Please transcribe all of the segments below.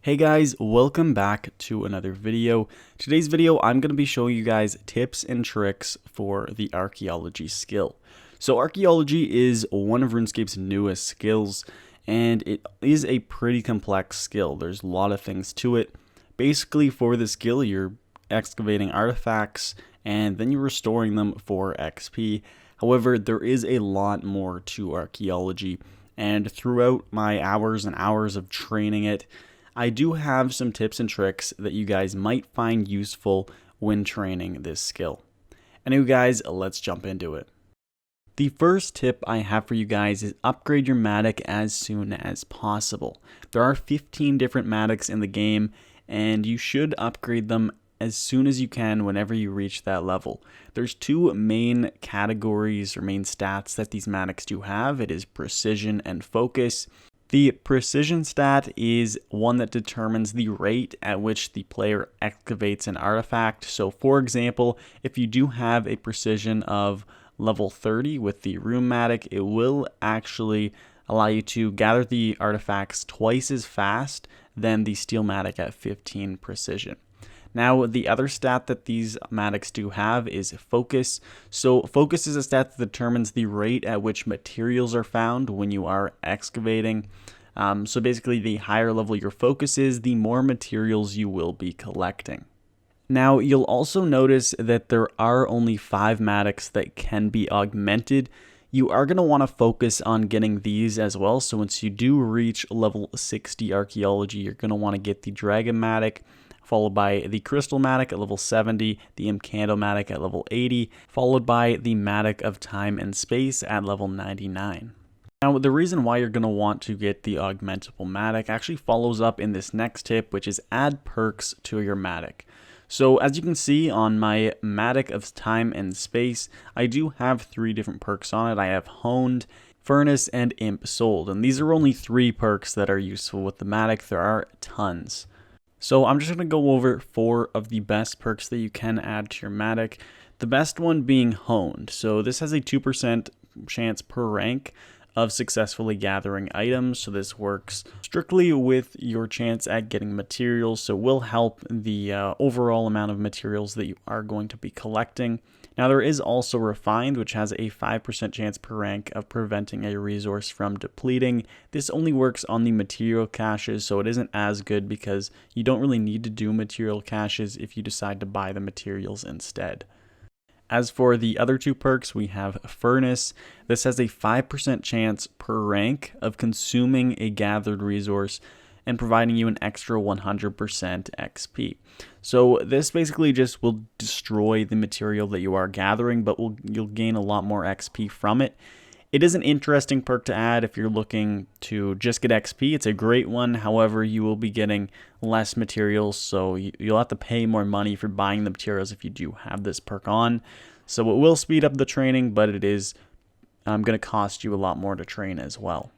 Hey guys, welcome back to another video. Today's video, I'm going to be showing you guys tips and tricks for the archaeology skill. So archaeology is one of RuneScape's newest skills, and it is a pretty complex skill. There's a lot of things to it. Basically, for the skill, you're excavating artifacts, and then you're restoring them for XP. However, there is a lot more to archaeology, and throughout my hours and hours of training it, I do have some tips and tricks that you guys might find useful when training this skill. Anyway guys, let's jump into it. The first tip I have for you guys is upgrade your Matic as soon as possible. There are 15 different Matics in the game, and you should upgrade them as soon as you can whenever you reach that level. There's two main categories or main stats that these Matics do have. It is precision and focus. The precision stat is one that determines the rate at which the player excavates an artifact. So for example, if you do have a precision of level 30 with the Rune-Matic, it will actually allow you to gather the artifacts twice as fast than the Steel-Matic at 15 precision. Now, the other stat that these Matics do have is focus. So focus is a stat that determines the rate at which materials are found when you are excavating. So basically, the higher level your focus is, the more materials you will be collecting. Now, you'll also notice that there are only 5 Matics that can be augmented. You are going to want to focus on getting these as well. So once you do reach level 60 archaeology, you're going to want to get the Dragon-Matic, followed by the Crystal-Matic at level 70, the Incanto-Matic at level 80, followed by the Matic of Time and Space at level 99. Now, the reason why you're going to want to get the augmentable Matic actually follows up in this next tip, which is add perks to your Matic. So as you can see on my Matic of Time and Space, I do have 3 different perks on it. I have Honed, Furnace, and Imp Souled, and these are only 3 perks that are useful with the Matic. There are tons. So I'm just going to go over 4 of the best perks that you can add to your Matic. The best one being Honed. So this has a 2% chance per rank of successfully gathering items. So this works strictly with your chance at getting materials. So will help the overall amount of materials that you are going to be collecting. Now there is also Refined, which has a 5% chance per rank of preventing a resource from depleting. This only works on the material caches, so it isn't as good because you don't really need to do material caches if you decide to buy the materials instead. As for the other 2 perks, we have Furnace. This has a 5% chance per rank of consuming a gathered resource and providing you an extra 100% XP. So this basically just will destroy the material that you are gathering, but you'll gain a lot more XP from it. It is an interesting perk to add if you're looking to just get XP. It's a great one. However, you will be getting less materials, so you'll have to pay more money for buying the materials if you do have this perk on. So it will speed up the training, but it is going to cost you a lot more to train as well.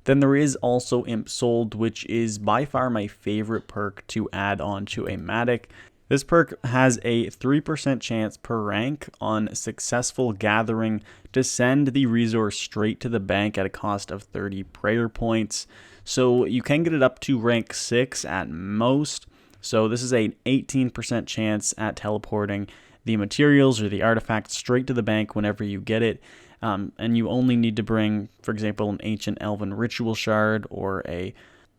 Then there is also Imp Souled, which is by far my favorite perk to add on to a Matic. This perk has a 3% chance per rank on successful gathering to send the resource straight to the bank at a cost of 30 prayer points. So you can get it up to rank 6 at most. So this is an 18% chance at teleporting the materials or the artifacts straight to the bank whenever you get it. And you only need to bring, for example, an Ancient Elven Ritual Shard or a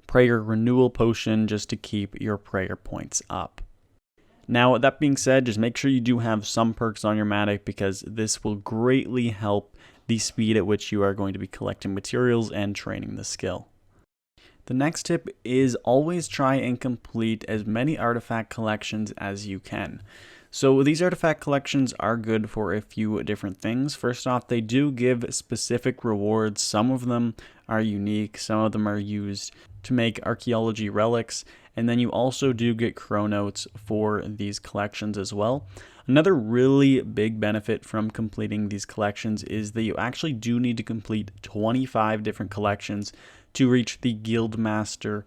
Prayer Renewal Potion just to keep your prayer points up. Now, that being said, just make sure you do have some perks on your Matic because this will greatly help the speed at which you are going to be collecting materials and training the skill. The next tip is always try and complete as many artifact collections as you can. So these artifact collections are good for a few different things. First off, they do give specific rewards. Some of them are unique, some of them are used to make archaeology relics, and then you also do get chronotes for these collections as well. Another really big benefit from completing these collections is that you actually do need to complete 25 different collections to reach the Guildmaster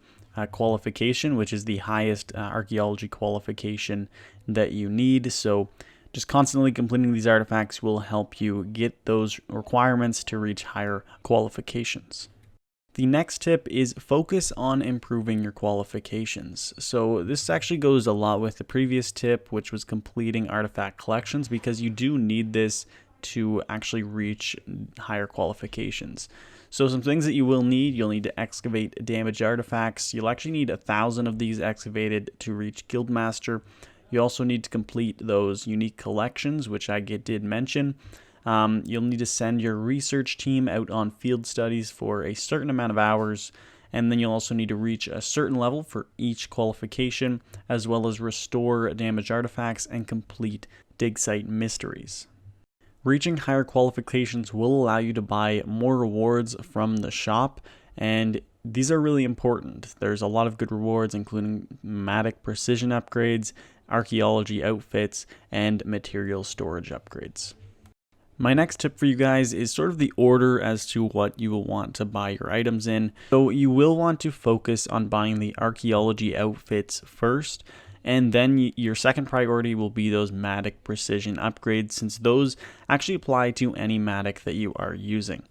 qualification, which is the highest archaeology qualification that you need. So just constantly completing these artifacts will help you get those requirements to reach higher qualifications. The next tip is focus on improving your qualifications. So this actually goes a lot with the previous tip, which was completing artifact collections, because you do need this to actually reach higher qualifications. So some things that you will need: you'll need to excavate damaged artifacts. You'll actually need 1,000 of these excavated to reach Guildmaster. You also need to complete those unique collections, which I did mention. You'll need to send your research team out on field studies for a certain amount of hours, and then you'll also need to reach a certain level for each qualification, as well as restore damaged artifacts and complete dig site mysteries. Reaching higher qualifications will allow you to buy more rewards from the shop, and these are really important. There's a lot of good rewards, including Matic precision upgrades, archaeology outfits, and material storage upgrades. My next tip for you guys is sort of the order as to what you will want to buy your items in. So you will want to focus on buying the archaeology outfits first, and then your second priority will be those Matic precision upgrades, since those actually apply to any Matic that you are using.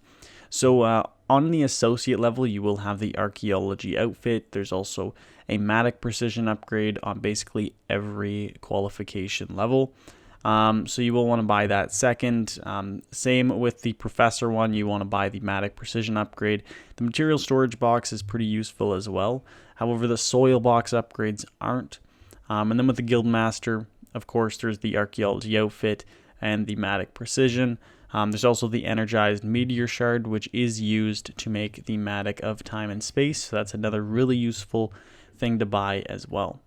So on the associate level, you will have the archaeology outfit. There's also a Matic precision upgrade on basically every qualification level. So you will want to buy that second. Same with the professor one, you want to buy the Matic precision upgrade. The material storage box is pretty useful as well. However, the soil box upgrades aren't. And then with the Guildmaster, of course, there's the archaeology outfit and the Matic precision. There's also the energized meteor shard, which is used to make the Matic of time and space. So that's another really useful thing to buy as well.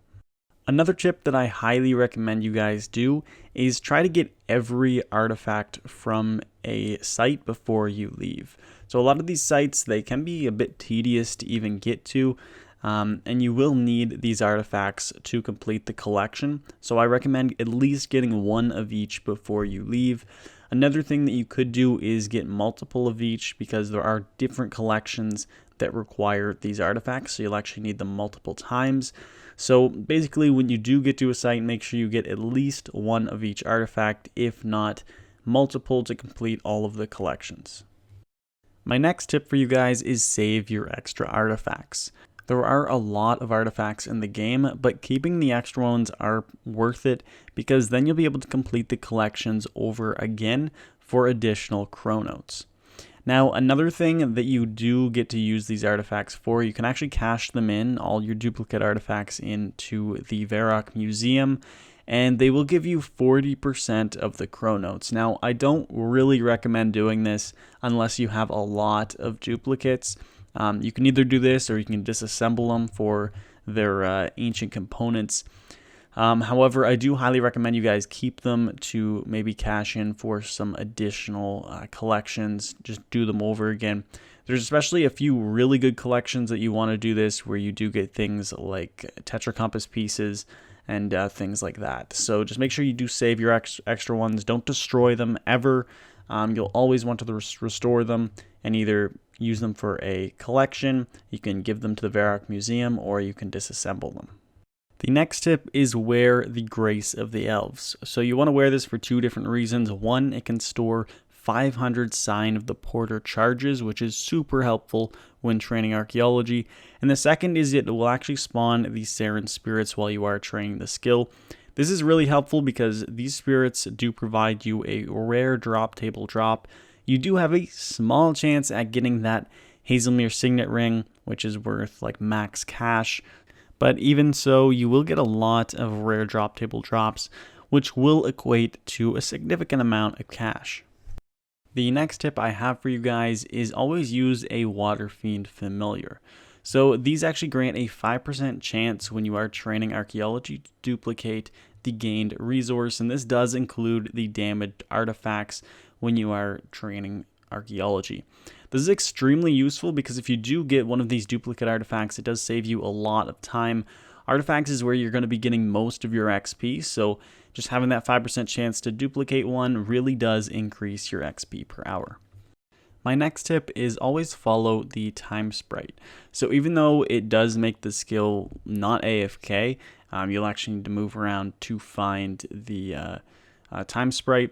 Another tip that I highly recommend you guys do is try to get every artifact from a site before you leave. So a lot of these sites, they can be a bit tedious to even get to, and you will need these artifacts to complete the collection. So I recommend at least getting one of each before you leave. Another thing that you could do is get multiple of each, because there are different collections that require these artifacts, so you'll actually need them multiple times. So basically, when you do get to a site, make sure you get at least one of each artifact, if not multiple, to complete all of the collections. My next tip for you guys is save your extra artifacts. There are a lot of artifacts in the game, but keeping the extra ones are worth it, because then you'll be able to complete the collections over again for additional chronotes. Now, another thing that you do get to use these artifacts for, you can actually cash them in, all your duplicate artifacts, into the Varrock Museum, and they will give you 40% of the chronotes. Now, I don't really recommend doing this unless you have a lot of duplicates. You can either do this, or you can disassemble them for their ancient components. However, I do highly recommend you guys keep them to maybe cash in for some additional collections. Just do them over again. There's especially a few really good collections that you want to do this, where you do get things like Tetra Compass pieces and things like that. So just make sure you do save your extra ones. Don't destroy them ever. You'll always want to restore them and either use them for a collection, you can give them to the Varrock Museum, or you can disassemble them. The next tip is wear the Grace of the Elves. So you want to wear this for two different reasons. One, it can store 500 Sign of the Porter charges, which is super helpful when training archaeology. And the second is it will actually spawn the Saren spirits while you are training the skill. This is really helpful because these spirits do provide you a rare drop table drop. You do have a small chance at getting that Hazelmere Signet Ring, which is worth like max cash. But even so, you will get a lot of rare drop table drops, which will equate to a significant amount of cash. The next tip I have for you guys is always use a Water Fiend familiar. So these actually grant a 5% chance when you are training archaeology to duplicate the gained resource, and this does include the damaged artifacts when you are training archaeology. This is extremely useful because if you do get one of these duplicate artifacts, it does save you a lot of time. Artifacts is where you're going to be getting most of your XP, so just having that 5% chance to duplicate one really does increase your XP per hour. My next tip is always follow the time sprite. So even though it does make the skill not AFK, you'll actually need to move around to find the time sprite.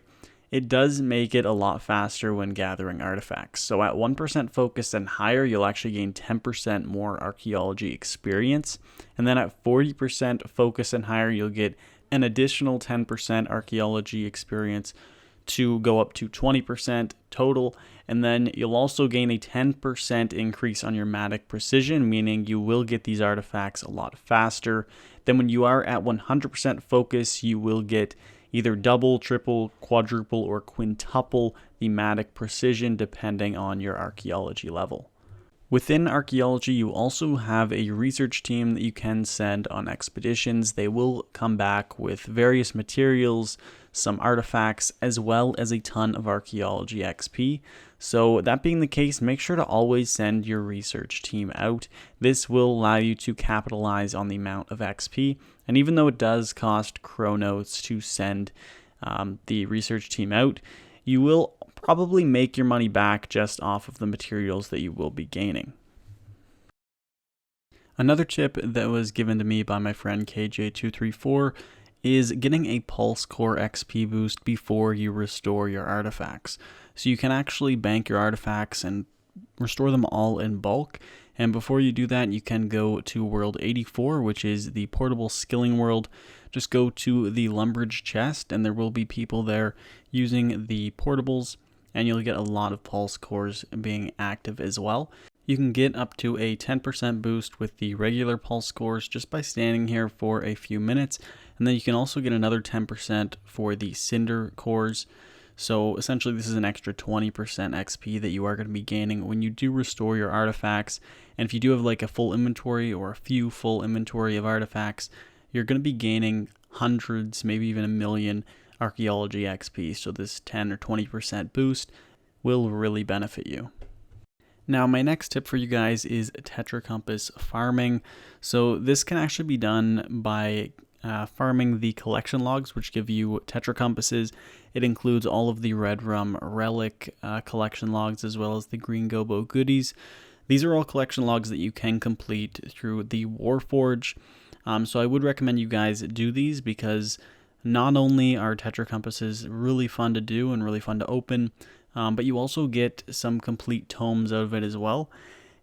it does make it a lot faster when gathering artifacts. So at 1% focus and higher, you'll actually gain 10% more archaeology experience. And then at 40% focus and higher, you'll get an additional 10% archaeology experience to go up to 20% total. And then you'll also gain a 10% increase on your Matic precision, meaning you will get these artifacts a lot faster. Then when you are at 100% focus, you will get either double, triple, quadruple, or quintuple the Matic precision depending on your archaeology level. Within archaeology, you also have a research team that you can send on expeditions. They will come back with various materials, some artifacts, as well as a ton of archaeology XP. So that being the case, make sure to always send your research team out. This will allow you to capitalize on the amount of XP. And even though it does cost Chronotes to send the research team out, you will probably make your money back just off of the materials that you will be gaining. Another tip that was given to me by my friend KJ234 is getting a Pulse Core XP boost before you restore your artifacts. So you can actually bank your artifacts and restore them all in bulk. And before you do that, you can go to World 84, which is the portable skilling world. Just go to the Lumbridge chest and there will be people there using the portables, and you'll get a lot of Pulse Cores being active as well. You can get up to a 10% boost with the regular Pulse Cores just by standing here for a few minutes, and then you can also get another 10% for the Cinder Cores. So essentially this is an extra 20% XP that you are going to be gaining when you do restore your artifacts. And if you do have like a full inventory or a few full inventory of artifacts, you're going to be gaining hundreds, maybe even a million archaeology XP. So this 10 or 20% boost will really benefit you. Now my next tip for you guys is Tetra Compass farming. So this can actually be done by farming the collection logs, which give you Tetra Compasses. It includes all of the Red Rum Relic collection logs as well as the Green Gobo goodies. These are all collection logs that you can complete through the Warforge. So I would recommend you guys do these because not only are Tetra Compasses really fun to do and really fun to open, but you also get some complete tomes out of it as well.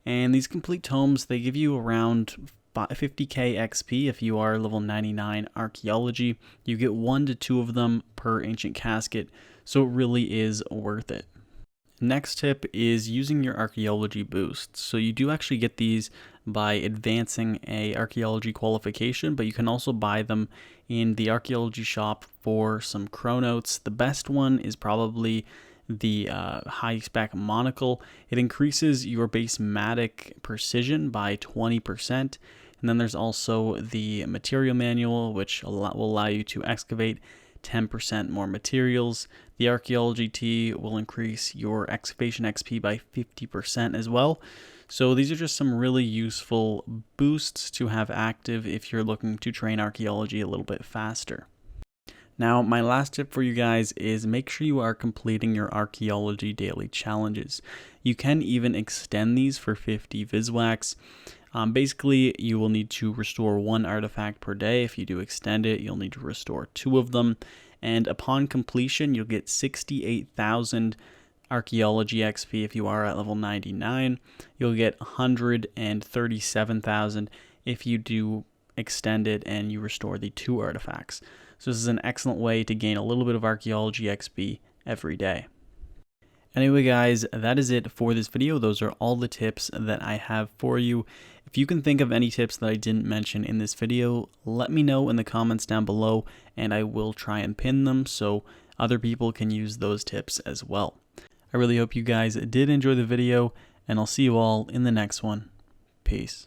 And these complete tomes, they give you around 50k XP if you are level 99 archaeology. You get 1 to 2 of them per ancient casket, so it really is worth it. Next tip is using your archaeology boosts. So you do actually get these by advancing a archaeology qualification, but you can also buy them in the archaeology shop for some Chronotes. The best one is probably the high spec monocle. It increases your base Matic precision by 20%. And then there's also the material manual, which will allow you to excavate 10% more materials. The archaeology tea will increase your excavation XP by 50% as well. So these are just some really useful boosts to have active if you're looking to train archaeology a little bit faster. Now, my last tip for you guys is make sure you are completing your archaeology daily challenges. You can even extend these for 50 Viswax. Basically, you will need to restore 1 artifact per day. If you do extend it, you'll need to restore 2 of them. And upon completion, you'll get 68,000 archaeology XP if you are at level 99. You'll get 137,000 if you do extend it and you restore the 2 artifacts. So this is an excellent way to gain a little bit of archaeology XP every day. Anyway guys, that is it for this video. Those are all the tips that I have for you. If you can think of any tips that I didn't mention in this video, let me know in the comments down below and I will try and pin them so other people can use those tips as well. I really hope you guys did enjoy the video and I'll see you all in the next one. Peace.